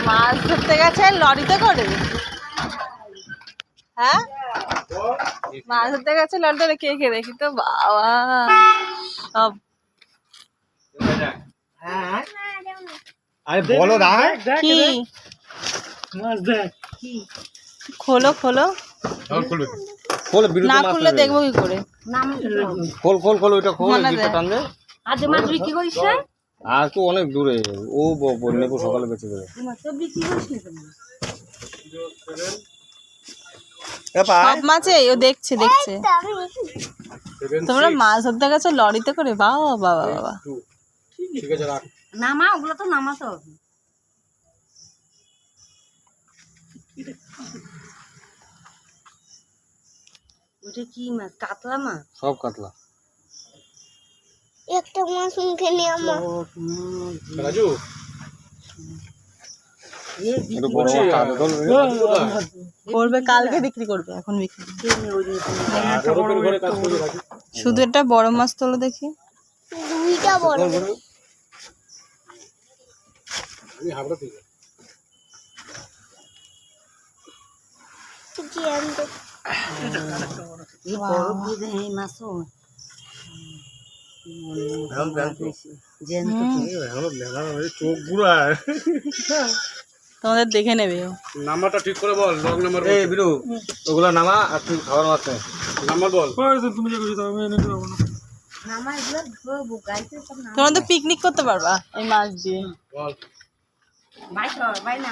মাছ ধরতে গেছে লরিতে করে? হ্যাঁ, মাছ ধরতে গেছে লরিতে করে। কে কে দেখি তো বাবা, সব। আরে বলো না কি মাছ দেখ, খোলো খোলো, খোল না খুললে দেখবো কি করে? খোল খোল খোল, ওইটা খোল, মনে গিটটা দে। টান দে। আজ মাছ বিক্রি করিস না? আর তো অনেক দূরে, ও নেবো সকালে বেঁচে দেবে। তো বিক্রি করিস না কেন? সব মাছে ও দেখছে দেখছে। তোমরা মাছ ধরতে গেছো লরিতে করে? বাবা বাবা বাবা। ঠিক আছে রাখ। নামা, ওগুলো তো নামাতে হবে। ওটা কি মাছ? কাতলা মাছ? সব কাতলা। একটা মাছ মুখে নিয়ে আমার রাজু একটু বড় মাছ আদে ধর। করবে কালকে বিক্রি করবে, এখন বিক্রি করবে। শুধু একটা বড় মাছ তোলো দেখি। দুইটা বড় আমি হাবড়া থেকে জ্যান্ত এই বড় বুঝে এই মাছও চোখ গুড়া। তোমাদের দেখে নেবে ও। নাম্বারটা ঠিক করে বল, রং নাম্বার। এই বিরু, ওগুলা নামা আর তুই খাবার মাছ নে। নাম্বার বল। তুমি যে কইছো আমি এনে দেব না। নামা, এগুলো ধরবো গাইতে সব নামা। তোমরা তো পিকনিক করতে পারবা এই মাছ দিয়ে। বল। বাই কর, বাই না।